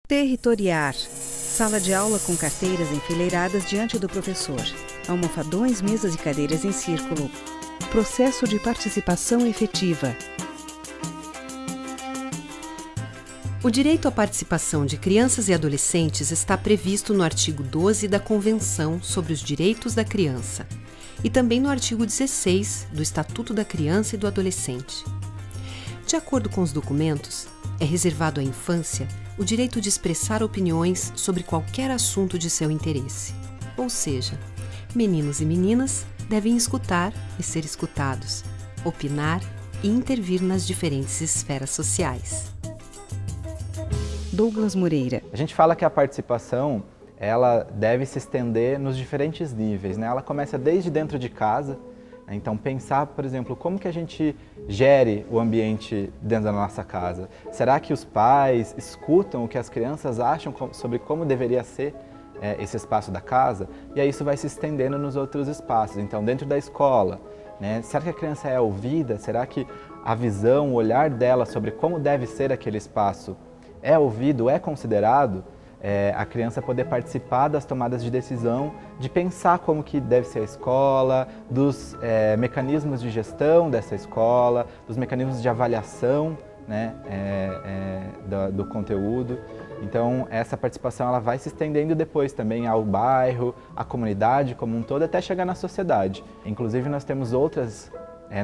Territoriar. Sala de aula com carteiras enfileiradas diante do professor. Almofadões, mesas e cadeiras em círculo. Processo de participação efetiva. O direito à participação de crianças e adolescentes está previsto no artigo 12 da Convenção sobre os Direitos da Criança e também no artigo 16 do Estatuto da Criança e do Adolescente. De acordo com os documentos, é reservado à infância o direito de expressar opiniões sobre qualquer assunto de seu interesse. Ou seja, meninos e meninas devem escutar e ser escutados, opinar e intervir nas diferentes esferas sociais. Douglas Moreira. A gente fala que a participação ela deve se estender nos diferentes níveis, né? Ela começa desde dentro de casa, né? Então pensar, por exemplo, como que a gente gere o ambiente dentro da nossa casa. Será que os pais escutam o que as crianças acham sobre como deveria ser esse espaço da casa? E aí isso vai se estendendo nos outros espaços. Então dentro da escola, né? Será que a criança é ouvida? Será que a visão, o olhar dela sobre como deve ser aquele espaço é ouvido, é considerado? A criança poder participar das tomadas de decisão, de pensar como que deve ser a escola, dos mecanismos de gestão dessa escola, dos mecanismos de avaliação, né, do conteúdo. Então essa participação ela vai se estendendo depois também ao bairro, à comunidade como um todo, até chegar na sociedade. Inclusive nós temos outras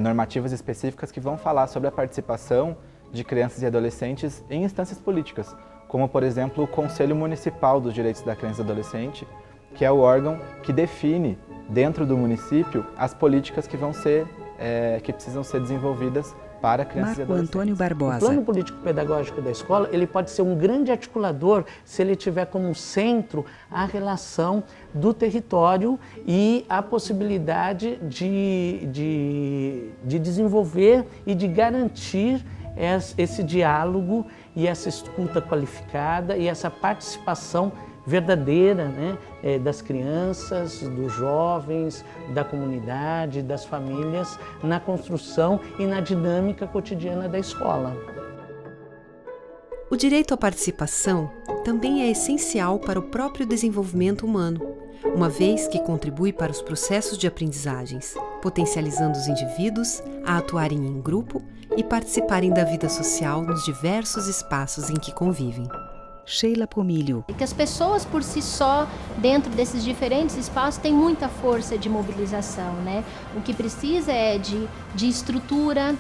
normativas específicas que vão falar sobre a participação de crianças e adolescentes em instâncias políticas, como, por exemplo, o Conselho Municipal dos Direitos da Criança e do Adolescente, que é o órgão que define, dentro do município, as políticas que que precisam ser desenvolvidas para crianças e adolescentes. Marco Antônio Barbosa. O plano político-pedagógico da escola ele pode ser um grande articulador se ele tiver como centro a relação do território e a possibilidade de desenvolver e de garantir esse diálogo e essa escuta qualificada e essa participação verdadeira, né, das crianças, dos jovens, da comunidade, das famílias na construção e na dinâmica cotidiana da escola. O direito à participação também é essencial para o próprio desenvolvimento humano, uma vez que contribui para os processos de aprendizagens, potencializando os indivíduos a atuarem em grupo e participarem da vida social nos diversos espaços em que convivem. Sheila Pomilho. Que as pessoas por si só, dentro desses diferentes espaços, têm muita força de mobilização, né? O que precisa é de estrutura,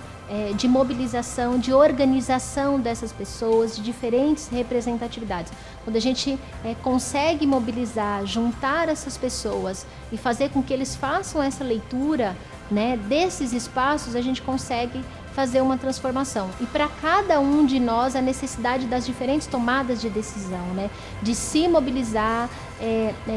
de mobilização, de organização dessas pessoas, de diferentes representatividades. Quando a gente consegue mobilizar, juntar essas pessoas e fazer com que eles façam essa leitura, né, desses espaços, a gente consegue fazer uma transformação. E para cada um de nós, a necessidade das diferentes tomadas de decisão, né? De se mobilizar,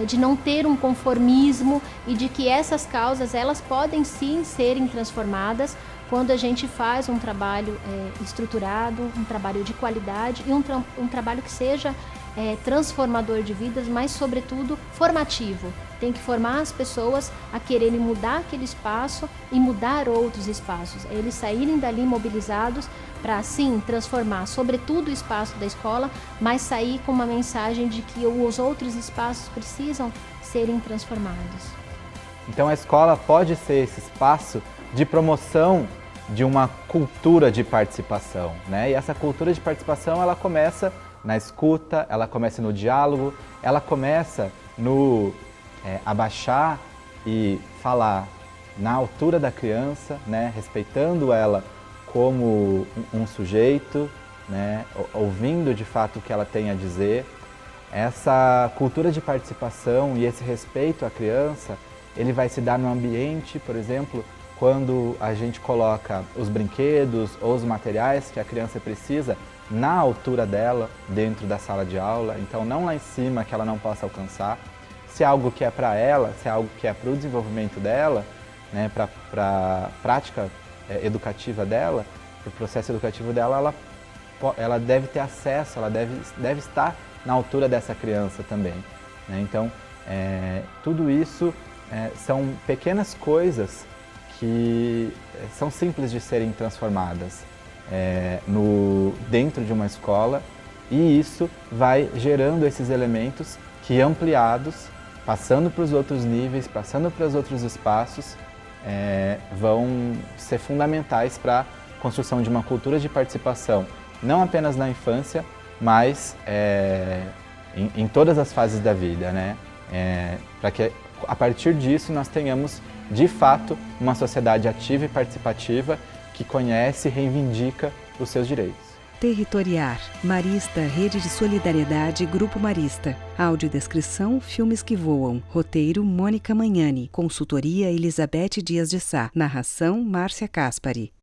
de não ter um conformismo e de que essas causas, elas podem sim serem transformadas quando a gente faz um trabalho estruturado, um trabalho de qualidade e um trabalho que seja transformador de vidas, mas sobretudo formativo. Tem que formar as pessoas a quererem mudar aquele espaço e mudar outros espaços. Eles saírem dali mobilizados para, sim, transformar sobretudo o espaço da escola, mas sair com uma mensagem de que os outros espaços precisam serem transformados. Então a escola pode ser esse espaço de promoção de uma cultura de participação, né? E essa cultura de participação ela começa na escuta, ela começa no diálogo, ela começa no abaixar e falar na altura da criança, né? Respeitando ela como um sujeito, né? Ouvindo de fato o que ela tem a dizer. Essa cultura de participação e esse respeito à criança, ele vai se dar no ambiente, por exemplo, quando a gente coloca os brinquedos ou os materiais que a criança precisa na altura dela, dentro da sala de aula, então não lá em cima que ela não possa alcançar. Se é algo que é para ela, se é algo que é para o desenvolvimento dela, né, para a prática educativa dela, para o processo educativo dela, ela deve ter acesso, ela deve estar na altura dessa criança também, né? Então, tudo isso são pequenas coisas que são simples de serem transformadas dentro de uma escola E isso vai gerando esses elementos que, ampliados, passando para os outros níveis, passando para os outros espaços, vão ser fundamentais para a construção de uma cultura de participação, não apenas na infância, mas em todas as fases da vida, né? Para que a partir disso nós tenhamos, de fato, uma sociedade ativa e participativa que conhece e reivindica os seus direitos. Territoriar, Marista, Rede de Solidariedade, Grupo Marista. Audiodescrição, Filmes que Voam. Roteiro, Mônica Magnani. Consultoria, Elizabeth Dias de Sá. Narração, Márcia Caspari.